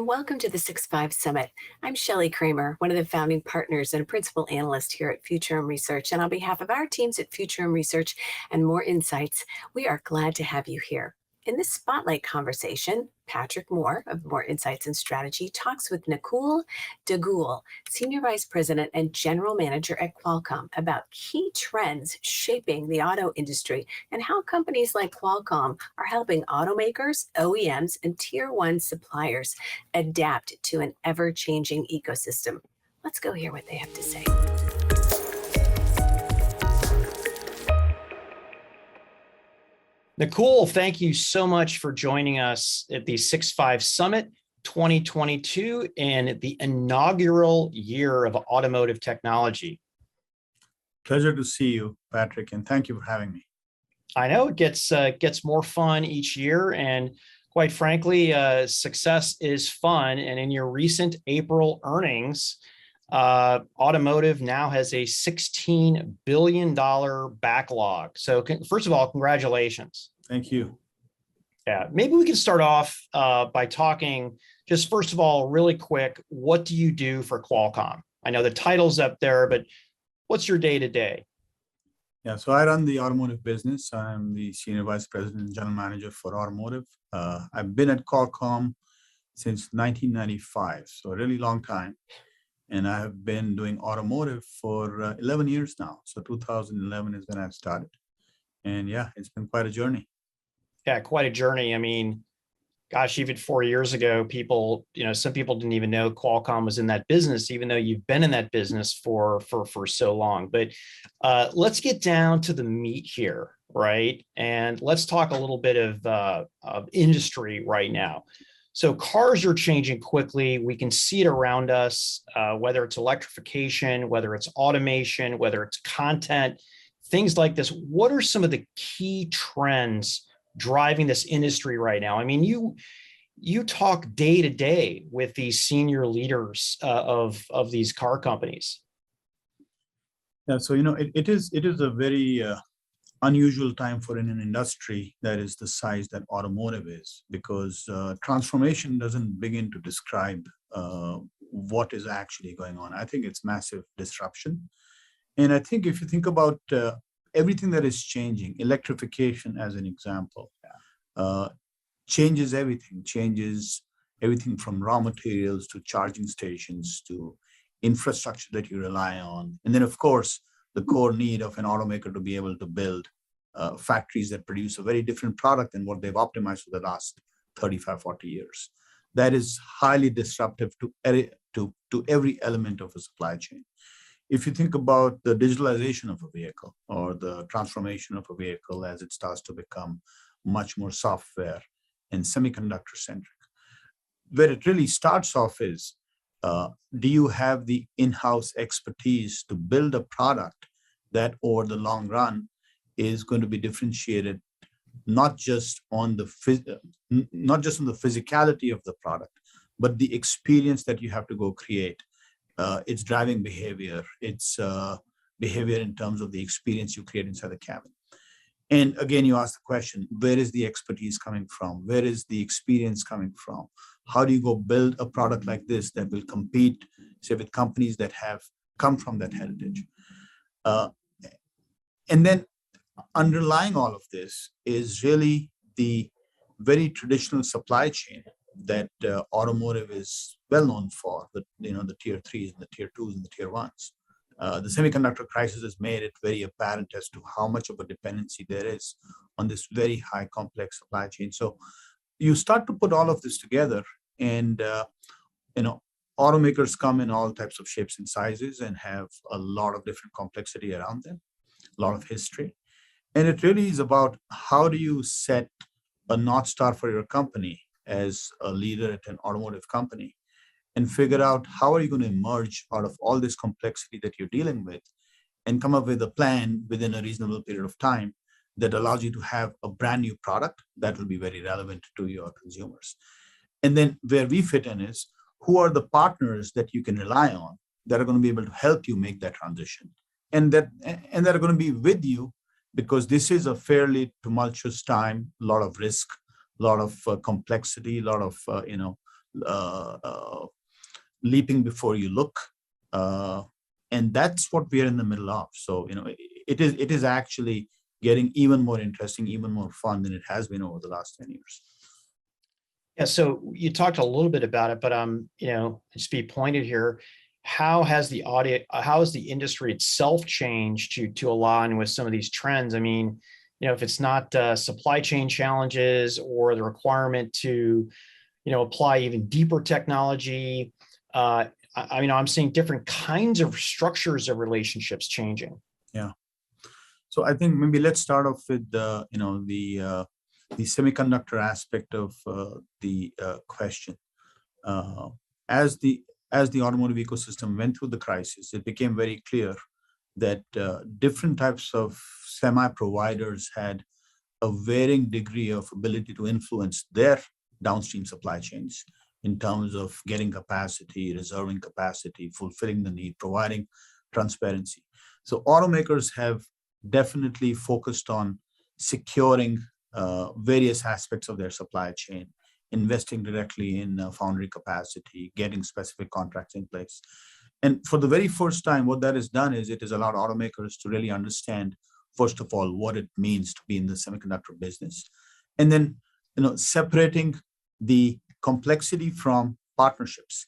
and welcome to the 6.5 Summit. I'm Shelley Kramer, one of the founding partners and a principal analyst here at Futurum Research. And on behalf of our teams at Futurum Research and More Insights, we are glad to have you here. In this spotlight conversation, Patrick Moore of More Insights and Strategy talks with Nakul Duggal, Senior Vice President and General Manager at Qualcomm, about key trends shaping the auto industry and how companies like Qualcomm are helping automakers, OEMs, and Tier 1 suppliers adapt to an ever-changing ecosystem. Let's go hear what they have to say. Nakul, thank you so much for joining us at the 6.5 Summit 2022 and the inaugural year of automotive technology. Pleasure to see you, Patrick, and thank you for having me. I know it gets more fun each year, and quite frankly, success is fun. And in your recent April earnings, Automotive now has a $16 billion backlog. So first of all, congratulations. Thank you. Yeah, maybe we can start off by talking just first of all, really quick, what do you do for Qualcomm? I know the title's up there, but what's your day-to-day? Yeah, so I run the automotive business. I'm the Senior Vice President and General Manager for Automotive. I've been at Qualcomm since 1995, so a really long time. And I have been doing automotive for 11 years now. So 2011 is when I started. And yeah, it's been quite a journey. Yeah, quite a journey. I mean, gosh, even 4 years ago, some people didn't even know Qualcomm was in that business, even though you've been in that business for so long. But let's get down to the meat here, right? And let's talk a little bit of industry right now. So cars are changing quickly. We can see it around us, whether it's electrification, whether it's automation, whether it's content, things like this. What are some of the key trends driving this industry right now? I mean, you talk day to day with these senior leaders of these car companies. Yeah, so it is a very unusual time for an industry that is the size that automotive is, because transformation doesn't begin to describe what is actually going on. I think it's massive disruption. And I think if you think about everything that is changing, electrification as an example, changes everything from raw materials to charging stations to infrastructure that you rely on. And then, of course, the core need of an automaker to be able to build factories that produce a very different product than what they've optimized for the last 35, 40 years. That is highly disruptive to every element of a supply chain. If you think about the digitalization of a vehicle or the transformation of a vehicle as it starts to become much more software and semiconductor centric, where it really starts off is, do you have the in-house expertise to build a product that over the long run is going to be differentiated, not just on the physicality of the product, but the experience that you have to go create. It's driving behavior. It's behavior in terms of the experience you create inside the cabin. And again, you ask the question, where is the expertise coming from? Where is the experience coming from? How do you go build a product like this that will compete, say, with companies that have come from that heritage? And then underlying all of this is really the very traditional supply chain that automotive is well known for, the tier 3s and the tier 2s and the tier 1s. The semiconductor crisis has made it very apparent as to how much of a dependency there is on this very high complex supply chain. So you start to put all of this together, and automakers come in all types of shapes and sizes and have a lot of different complexity around them, a lot of history. And it really is about how do you set a North Star for your company as a leader at an automotive company, and figure out how are you going to emerge out of all this complexity that you're dealing with and come up with a plan within a reasonable period of time that allows you to have a brand new product that will be very relevant to your consumers. And then where we fit in is, who are the partners that you can rely on that are going to be able to help you make that transition, and that are going to be with you, because this is a fairly tumultuous time, a lot of risk, a lot of complexity, a lot of leaping before you look. And that's what we're in the middle of. So, it is actually getting even more interesting, even more fun than it has been over the last 10 years. Yeah, so you talked a little bit about it, but just be pointed here. How has the industry itself changed to align with some of these trends? I mean, if it's not supply chain challenges or the requirement to, apply even deeper technology, I'm seeing different kinds of structures of relationships changing. Yeah. So I think maybe let's start off with the semiconductor aspect of the question. As the automotive ecosystem went through the crisis, it became very clear that different types of semi providers had a varying degree of ability to influence their downstream supply chains in terms of getting capacity, reserving capacity, fulfilling the need, providing transparency. So automakers have definitely focused on securing various aspects of their supply chain, investing directly in foundry capacity, getting specific contracts in place. And for the very first time, what that has done is it has allowed automakers to really understand, first of all, what it means to be in the semiconductor business. And then, separating the complexity from partnerships.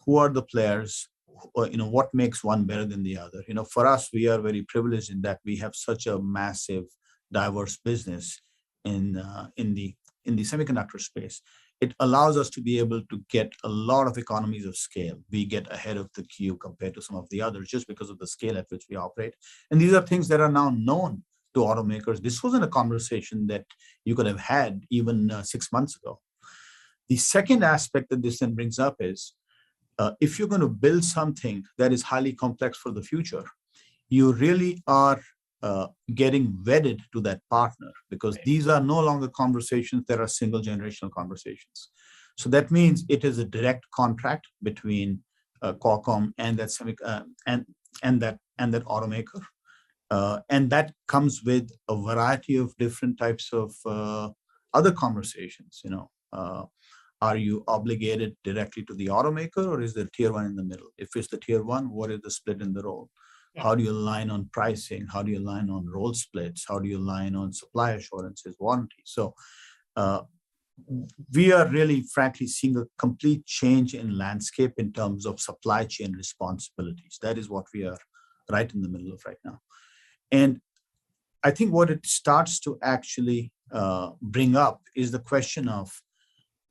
Who are the players? What makes one better than the other? For us, we are very privileged in that we have such a massive, diverse business in the semiconductor space. It allows us to be able to get a lot of economies of scale. We get ahead of the queue compared to some of the others just because of the scale at which we operate. And these are things that are now known to automakers. This wasn't a conversation that you could have had even 6 months ago. The second aspect that this then brings up is, if you're going to build something that is highly complex for the future, you really are getting wedded to that partner, because these are no longer conversations that are single generational conversations. So that means it is a direct contract between Qualcomm and that that automaker, and that comes with a variety of different types of other conversations. Are you obligated directly to the automaker, or is there tier one in the middle? If it's the tier one, what is the split in the role? Yeah. How do you align on pricing? How do you align on role splits? How do you align on supply assurances, warranty? So we are really, frankly, seeing a complete change in landscape in terms of supply chain responsibilities. That is what we are right in the middle of right now. And I think what it starts to actually bring up is the question of,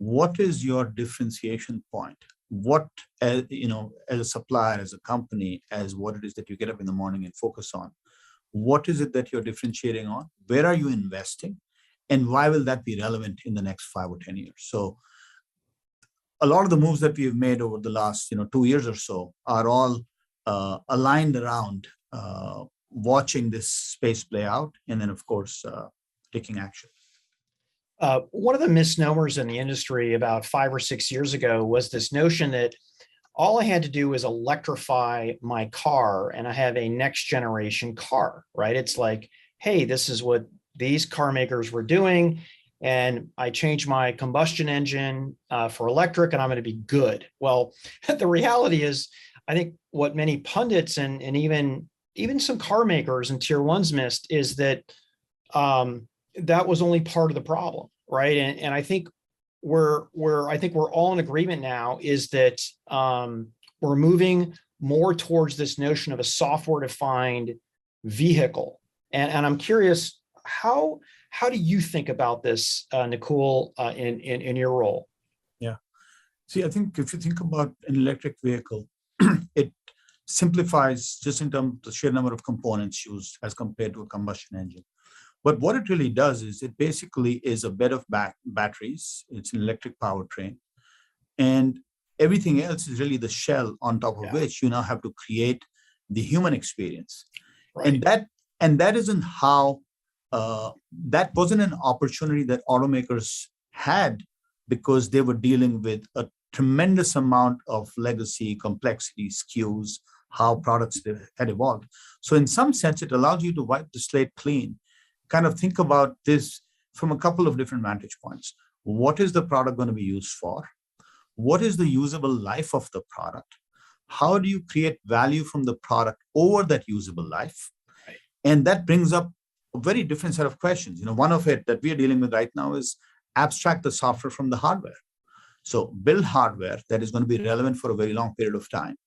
what is your differentiation point? What, as a supplier, as a company, as what it is that you get up in the morning and focus on, what is it that you're differentiating on? Where are you investing? And why will that be relevant in the next 5 or 10 years? So a lot of the moves that we've made over the last 2 years or so are all aligned around watching this space play out, and then, of course, taking action. One of the misnomers in the industry about 5 or 6 years ago was this notion that all I had to do was electrify my car and I have a next generation car, right? It's like, hey, this is what these car makers were doing, and I changed my combustion engine for electric and I'm going to be good. Well, the reality is, I think what many pundits and even some car makers and tier ones missed is that that was only part of the problem, right? And I think we're all in agreement now is that we're moving more towards this notion of a software-defined vehicle. And I'm curious, how do you think about this, Nakul, in your role? Yeah. See, I think if you think about an electric vehicle, it simplifies just in terms of the sheer number of components used as compared to a combustion engine. But what it really does is it basically is a bed of batteries. It's an electric powertrain. And everything else is really the shell on top of which you now have to create the human experience. Right. And that isn't how, that wasn't an opportunity that automakers had, because they were dealing with a tremendous amount of legacy, complexity, SKUs, how products had evolved. So in some sense, it allows you to wipe the slate clean. Kind of think about this from a couple of different vantage points. What is the product going to be used for? what is the usable life of the product? How do you create value from the product over that usable life? Right. And that brings up a very different set of questions. One of it that we are dealing with right now is abstract the software from the hardware. So build hardware that is going to be relevant for a very long period of time.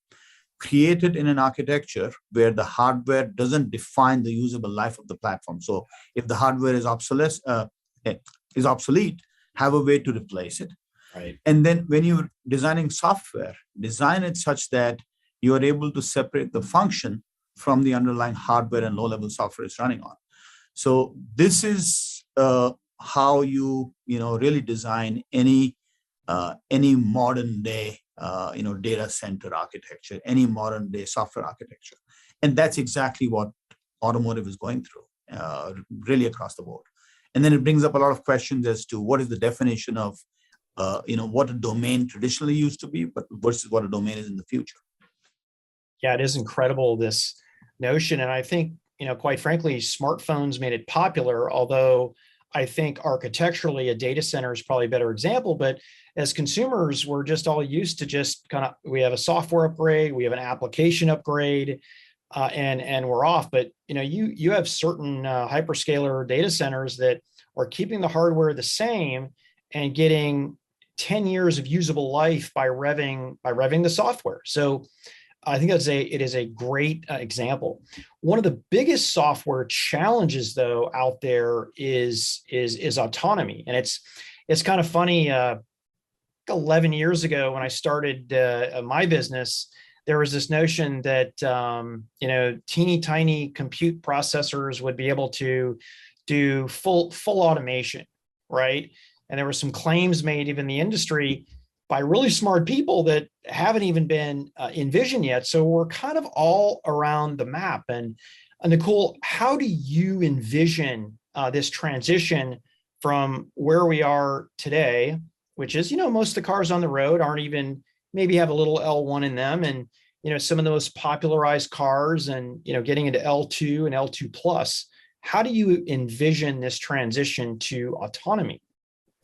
Create it in an architecture where the hardware doesn't define the usable life of the platform. So if the hardware is obsolete, have a way to replace it. Right. And then when you're designing software, design it such that you are able to separate the function from the underlying hardware and low-level software it's running on. So this is how you really design any modern day data center architecture, any modern day software architecture, and that's exactly what automotive is going through, really across the board. And then it brings up a lot of questions as to what is the definition of what a domain traditionally used to be, but versus what a domain is in the future. Yeah, it is incredible, this notion. And I think, quite frankly, smartphones made it popular, although I think architecturally a data center is probably a better example. But as consumers, we're just all used to just we have a software upgrade, we have an application upgrade, and we're off. But you have certain hyperscaler data centers that are keeping the hardware the same and getting 10 years of usable life by revving the software. So I think it is a great example. One of the biggest software challenges, though, out there is autonomy, and it's kind of funny. 11 years ago, when I started my business, there was this notion that teeny tiny compute processors would be able to do full automation, right? And there were some claims made even in the industry by really smart people that haven't even been envisioned yet. So we're kind of all around the map. And Nakul, how do you envision this transition from where we are today, which is, most of the cars on the road aren't even, maybe have a little L1 in them, and some of the most popularized cars, and getting into L2 and L2 plus. How do you envision this transition to autonomy?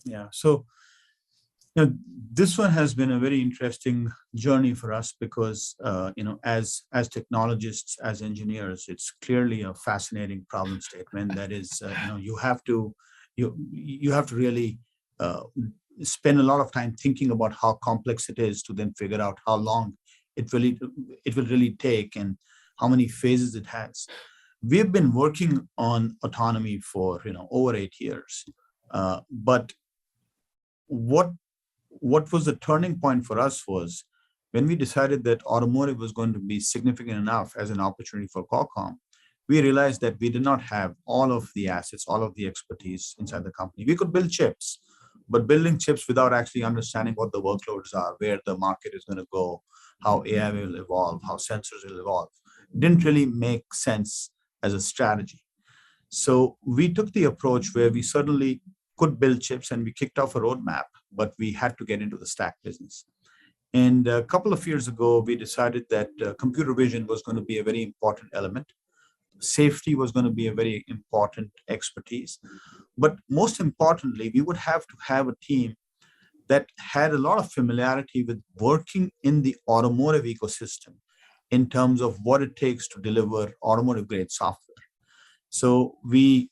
Yeah, so this one has been a very interesting journey for us because as technologists, as engineers, it's clearly a fascinating problem statement. That is, you have to really spend a lot of time thinking about how complex it is to then figure out how long it will really take and how many phases it has. We've been working on autonomy for over 8 years, but what was the turning point for us was when we decided that automotive was going to be significant enough as an opportunity for Qualcomm. We realized that we did not have all of the assets, all of the expertise inside the company. We could build chips, but building chips without actually understanding what the workloads are, where the market is going to go, how AI will evolve, how sensors will evolve, didn't really make sense as a strategy. So we took the approach where we certainly could build chips and we kicked off a roadmap, but we had to get into the stack business. And a couple of years ago, we decided that computer vision was going to be a very important element. Safety was going to be a very important expertise. But most importantly, we would have to have a team that had a lot of familiarity with working in the automotive ecosystem in terms of what it takes to deliver automotive grade software. So we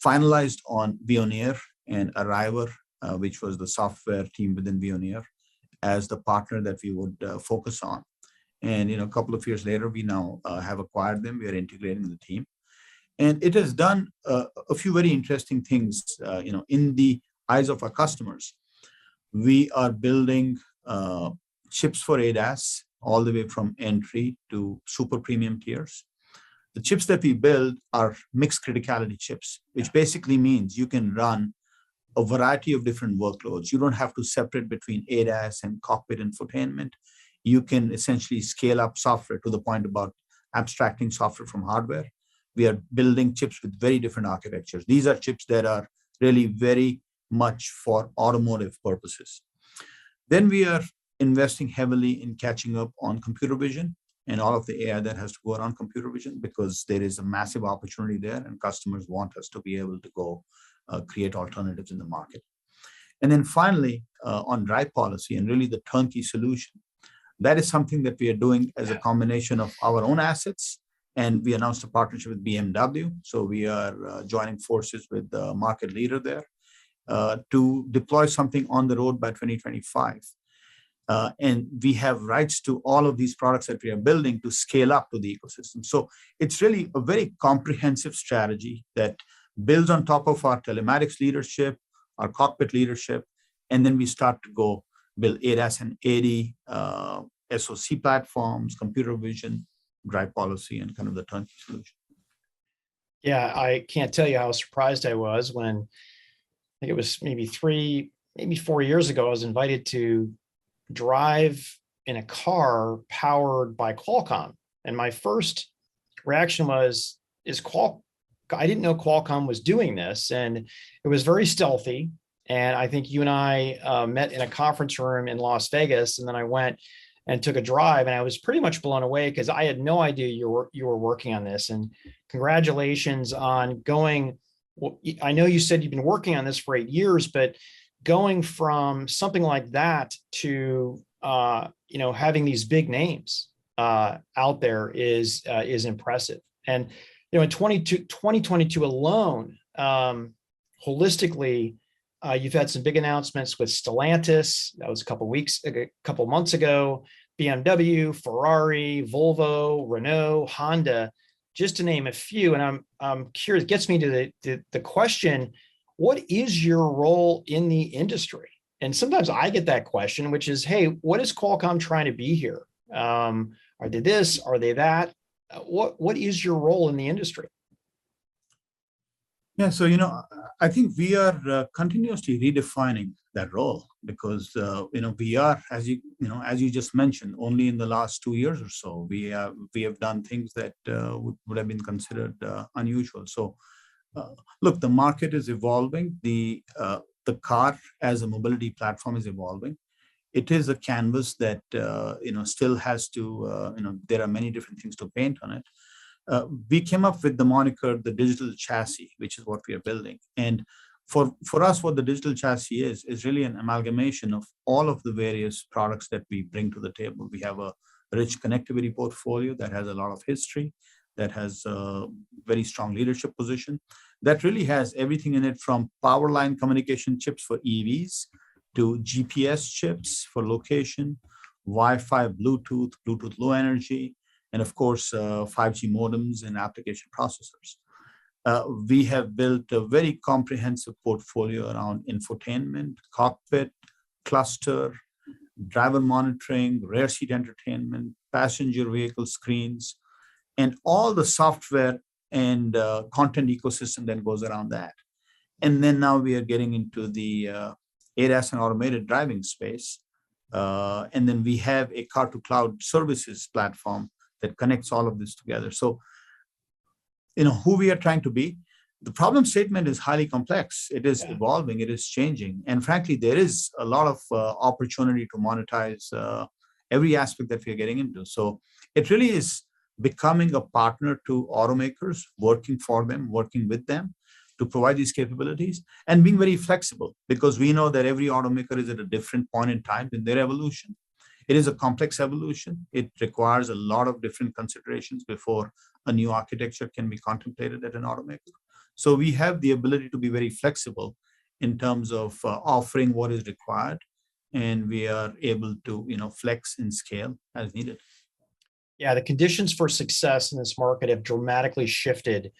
finalized on Veoneer and Arriver, which was the software team within Veoneer, as the partner that we would focus on. And a couple of years later, we now have acquired them. We are integrating the team, and it has done a few very interesting things. In the eyes of our customers, we are building chips for ADAS all the way from entry to super premium tiers. The chips that we build are mixed criticality chips, which basically means you can run a variety of different workloads. You don't have to separate between ADAS and cockpit infotainment. You can essentially scale up software to the point about abstracting software from hardware. We are building chips with very different architectures. These are chips that are really very much for automotive purposes. Then we are investing heavily in catching up on computer vision and all of the AI that has to go around computer vision, because there is a massive opportunity there and customers want us to be able to go create alternatives in the market. And then finally, on drive policy and really the turnkey solution, that is something that we are doing as a combination of our own assets. And we announced a partnership with BMW. So we are joining forces with the market leader there to deploy something on the road by 2025. And we have rights to all of these products that we are building to scale up to the ecosystem. So it's really a very comprehensive strategy that builds on top of our telematics leadership, our cockpit leadership, and then we start to go build ADAS and AD, SoC platforms, computer vision, drive policy, and kind of the turnkey solution. Yeah, I can't tell you how surprised I was when I think it was maybe 4 years ago, I was invited to drive in a car powered by Qualcomm. And my first reaction was, I didn't know Qualcomm was doing this. And it was very stealthy. And I think you and I met in a conference room in Las Vegas. And then I went and took a drive, and I was pretty much blown away because I had no idea you were working on this. And congratulations on going. Well, I know you said you've been working on this for 8 years, but going from something like that to having these big names out there is impressive. And in 2022 alone, holistically, you've had some big announcements with Stellantis. That was a couple months ago. BMW, Ferrari, Volvo, Renault, Honda, just to name a few. And I'm curious. It gets me to the question: what is your role in the industry? And sometimes I get that question, which is, hey, what is Qualcomm trying to be here? Are they this? Are they that? What is your role in the industry? Yeah, so I think we are continuously redefining that role because we are, as you just mentioned, only in the last 2 years or so we have done things that would have been considered unusual. So look, the market is evolving. The car as a mobility platform is evolving. It is a canvas that still has to there are many different things to paint on it. We came up with the moniker the digital chassis, which is what we are building. And for us, what the digital chassis is really an amalgamation of all of the various products that we bring to the table. We have a rich connectivity portfolio that has a lot of history, that has a very strong leadership position, that really has everything in it from power line communication chips for EVs to GPS chips for location, Wi-Fi, Bluetooth low energy, and of course, 5G modems and application processors. We have built a very comprehensive portfolio around infotainment, cockpit, cluster, driver monitoring, rear seat entertainment, passenger vehicle screens, and all the software and content ecosystem that goes around that. And then now we are getting into the ADAS and automated driving space. And then we have a car-to-cloud services platform that connects all of this together. So, who we are trying to be, the problem statement is highly complex. It is evolving, it is changing. And frankly, there is a lot of opportunity to monetize every aspect that we are getting into. So it really is becoming a partner to automakers, working for them, working with them to provide these capabilities, and being very flexible, because we know that every automaker is at a different point in time in their evolution. It is a complex evolution. It requires a lot of different considerations before a new architecture can be contemplated at an automaker. So we have the ability to be very flexible in terms of offering what is required, and we are able to flex and scale as needed. Yeah, the conditions for success in this market have dramatically shifted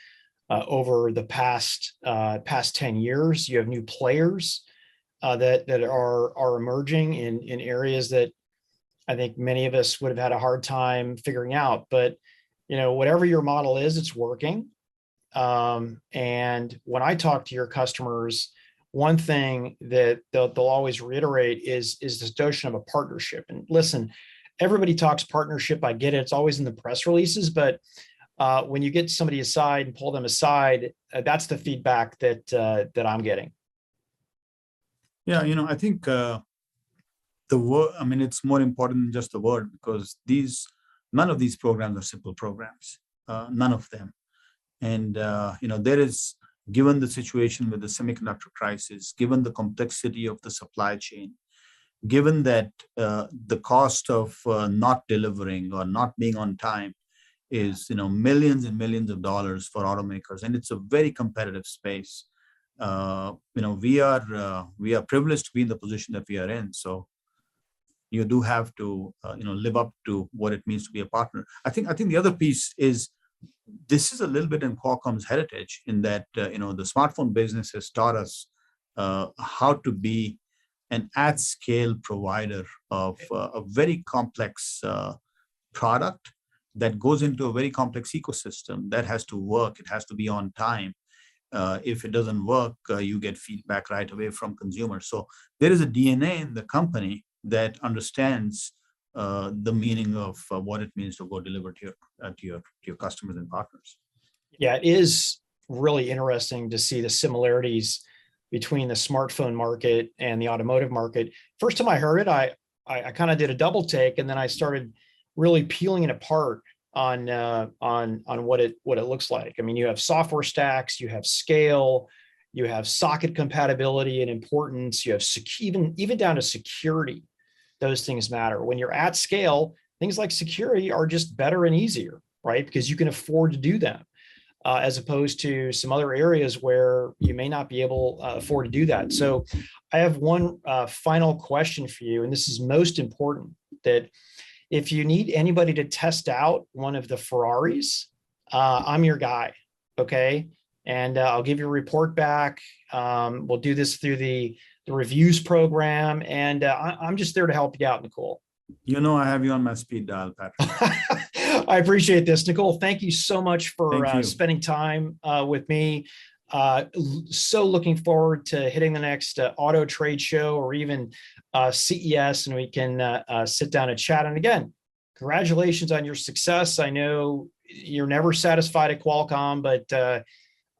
over the past 10 years. You have new players that are emerging in areas that I think many of us would have had a hard time figuring out. But whatever your model is, it's working. And when I talk to your customers, one thing that they'll always reiterate is this notion of a partnership. And listen, everybody talks partnership. I get it. It's always in the press releases, but when you get somebody aside and pull them aside, that's the feedback that I'm getting. Yeah, I think the word, it's more important than just the word, because none of these programs are simple programs, none of them. And, there is given the situation with the semiconductor crisis, given the complexity of the supply chain, given that the cost of not delivering or not being on time is millions and millions of dollars for automakers, and it's a very competitive space. We are privileged to be in the position that we are in. So you do have to live up to what it means to be a partner. I think the other piece is this is a little bit in Qualcomm's heritage in that the smartphone business has taught us how to be an at-scale provider of a very complex product that goes into a very complex ecosystem that has to work. It has to be on time. If it doesn't work, you get feedback right away from consumers. So there is a DNA in the company that understands the meaning of what it means to go deliver to your customers and partners. Yeah, it is really interesting to see the similarities between the smartphone market and the automotive market. First time I heard it, I kind of did a double take, and then I started really peeling it apart on what it looks like. I mean, you have software stacks, you have scale, you have socket compatibility and importance, you have even down to security. Those things matter. When you're at scale, things like security are just better and easier, right? Because you can afford to do them, as opposed to some other areas where you may not be able to afford to do that. So I have one final question for you, and this is most important, that if you need anybody to test out one of the Ferraris, I'm your guy, okay? And I'll give you a report back. We'll do this through the reviews program, and I'm just there to help you out, Nakul. I have you on my speed dial, Patrick. I appreciate this, Nakul. Thank you so much for spending time with me. So looking forward to hitting the next auto trade show or even CES, and we can sit down and chat. And again, congratulations on your success. I know you're never satisfied at Qualcomm, but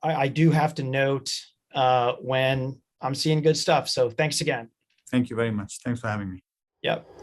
I do have to note when I'm seeing good stuff. So thanks again. Thank you very much. Thanks for having me. Yep.